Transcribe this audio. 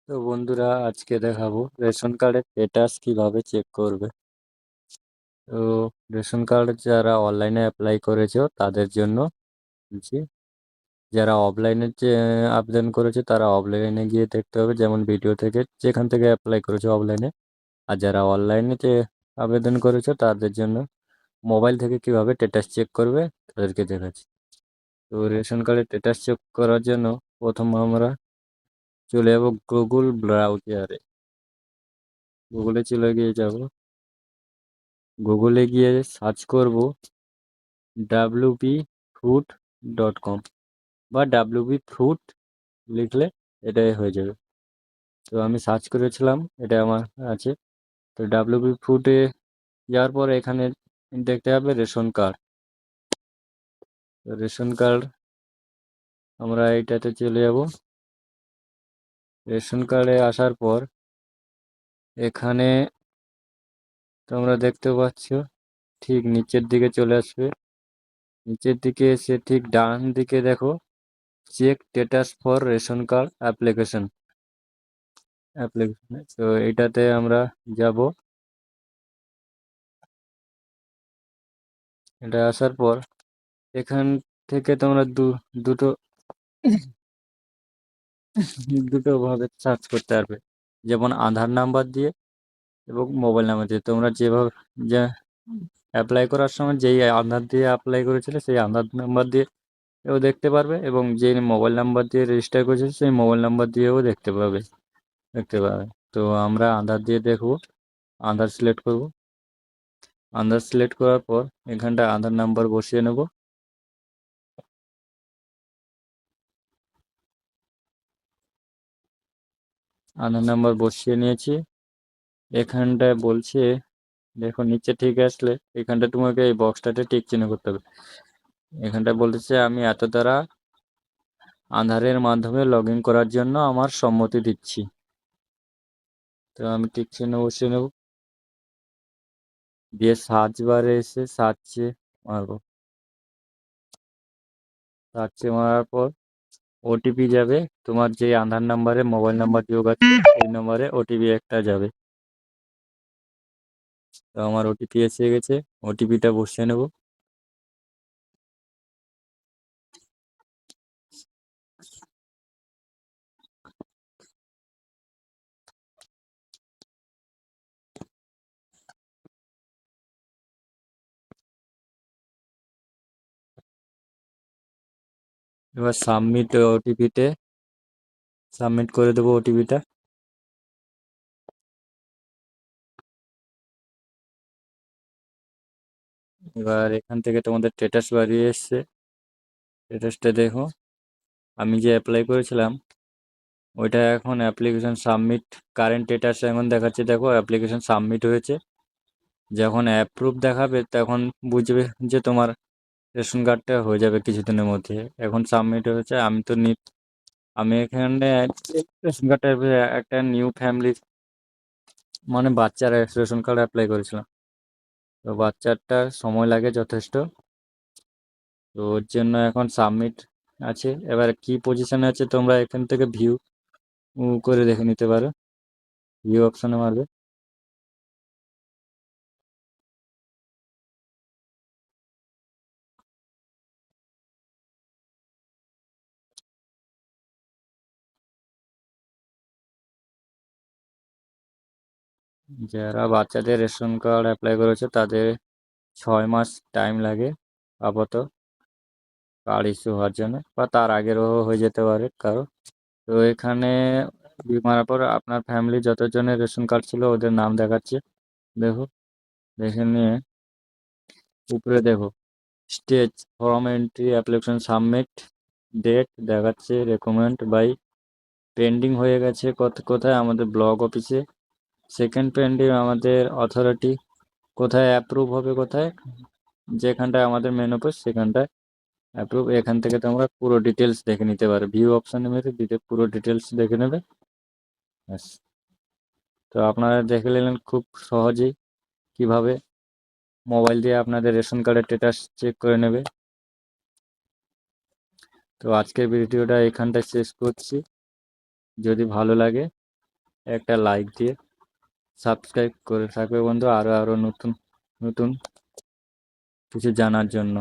তো বন্ধুরা, আজকে দেখাবো রেশন কার্ডের স্ট্যাটাস কিভাবে চেক করবে। তো রেশন কার্ড যারা অনলাইনে অ্যাপ্লাই করেছো তাদের জন্য বলছি, যারা অফলাইনে যে আবেদন করেছে তারা অফলাইনে গিয়ে দেখতে হবে, যেমন ভিডিও থেকে যেখান থেকে অ্যাপ্লাই করেছো অফলাইনে। আর যারা অনলাইনে যে আবেদন করেছো তাদের জন্য মোবাইল থেকে কিভাবে স্ট্যাটাস চেক করবে তাদেরকে দেখাচ্ছি। তো রেশন কার্ডের স্ট্যাটাস চেক করার জন্য প্রথম আমরা চলে যাবো গুগল ব্রাউজারে। গুগলে চলে গিয়ে যাব, গুগলে গিয়ে সার্চ করব wpfruit.com বা wpfruit লিখলে এটাই হয়ে যাবে। তো আমি সার্চ করেছিলাম, এটা আমার আছে। তো wpfruit-এ যাওয়ার পর এখানে দেখতে হবে রেশন কার্ড। তো রেশন কার্ড আমরা এইটাতে চলে যাব। রেশন কার্ডে আসার পর এখানে তোমরা দেখতে পাচ্ছ ঠিক নিচের দিকে চলে আসবে। নিচের দিকে এসে ঠিক ডান দিকে দেখো check status for ration card application. তো এটাতে আমরা যাব। এটা আসার পর এখান থেকে তোমরা দুটো দুটো ভাবে সার্চ করতে পারবে, যেমন আধার নাম্বার দিয়ে এবং মোবাইল নাম্বার দিয়ে। তোমরা যেভাবে যে অ্যাপ্লাই করার সময় যেই আধার দিয়ে অ্যাপ্লাই করেছিলে সেই আধার নাম্বার দিয়ে এও দেখতে পারবে, এবং যে মোবাইল নাম্বার দিয়ে রেজিস্টার করেছে সেই মোবাইল নাম্বার দিয়েও দেখতে পাবে। তো আমরা আধার দিয়ে দেখব। আধার সিলেক্ট করব। আধার সিলেক্ট করার পর এখানটায় আধার নাম্বার বসিয়ে নেব। আধার নাম্বার বসিয়ে নিয়েছি। এখানটায় বলছে, দেখো নিচে ঠিক আসলে এখানটা তোমাকে এই বক্সটাতে টিক চিহ্ন করতে হবে। এখানটা বলতেছে আমি এত দ্বারা আধারের মাধ্যমে লগ ইন করার জন্য আমার সম্মতি দিচ্ছি। তো আমি টিক চিহ্ন বসিয়ে নেব, দিয়ে সার্চ বারে এসে সার্চে মারবো। সার্চে মারার পর ওটিপি যাবে, তোমার যে আধার নাম্বারে মোবাইল নাম্বার যোগ আছে এই নম্বরে ওটিপি একটা যাবে। তো আমার ওটিপি এসে গেছে, ওটিপিটা বসিয়ে নেব। এবার সাবমিট করে দেবো ওটিপিটা। এবার এখান থেকে তোমাদের স্ট্যাটাস বাড়িয়ে এসছে। স্ট্যাটাসটা দেখো, আমি যে অ্যাপ্লাই করেছিলাম ওইটা এখন অ্যাপ্লিকেশন সাবমিট, কারেন্ট স্ট্যাটাস এখন দেখাচ্ছে। দেখো অ্যাপ্লিকেশন সাবমিট হয়েছে। যখন অ্যাপ্রুভ দেখাবে তখন বুঝবে যে তোমার রেশন কার্ডটা হয়ে যাবে কিছুদিনের মধ্যে। এখন সাবমিট হয়েছে। আমি এখানে রেশন কার্ডটা একটা নিউ ফ্যামিলি, মানে বাচ্চার রেশন কার্ড অ্যাপ্লাই করেছিলাম। তো বাচ্চাটার সময় লাগে যথেষ্ট, তো ওর জন্য এখন সাবমিট আছে। এবার কি পজিশনে আছে তোমরা এখান থেকে ভিউ করে দেখে নিতে পারো। ভিউ অপশনে মারবে। যারা বাচ্চাদের রেশন কার্ড অ্যাপ্লাই করেছে তাদের 6 মাস টাইম লাগে আপাতত কার্ড ইস্যু হওয়ার জন্য, বা তার আগেরও হয়ে যেতে পারে কারো। তো এখানে মারার পর আপনার ফ্যামিলি যতজনের রেশন কার্ড ছিল ওদের নাম দেখাচ্ছে। দেখো, দেখে নিয়ে উপরে দেখো stage form entry application submit date দেখাচ্ছে, রেকমেন্ড বাই পেন্ডিং হয়ে গেছে কোথায় আমাদের ব্লক অফিসে। সেকেন্ড পেন্ডিং আমাদের অথরিটি, কোথায় অ্যাপ্রুভ হবে কোথায়, যেখানটায় আমাদের মেন অফিস সেখানটায় অ্যাপ্রুভ। এখান থেকে তোমরা পুরো ডিটেলস দেখে নিতে পারো। ভিউ অপশানে মেরে দিতে পুরো ডিটেলস দেখে নেবে। ব্যাস। তো আপনারা দেখে নিলেন খুব সহজেই কিভাবে মোবাইল দিয়ে আপনাদের রেশন কার্ডের স্ট্যাটাস চেক করে নেবে। তো আজকের ভিডিওটা এখানটায় শেষ করছি। যদি ভালো লাগে একটা লাইক দিয়ে সাবস্ক্রাইব করে থাকবে বন্ধু, আরো আরো নতুন নতুন কিছু জানার জন্য।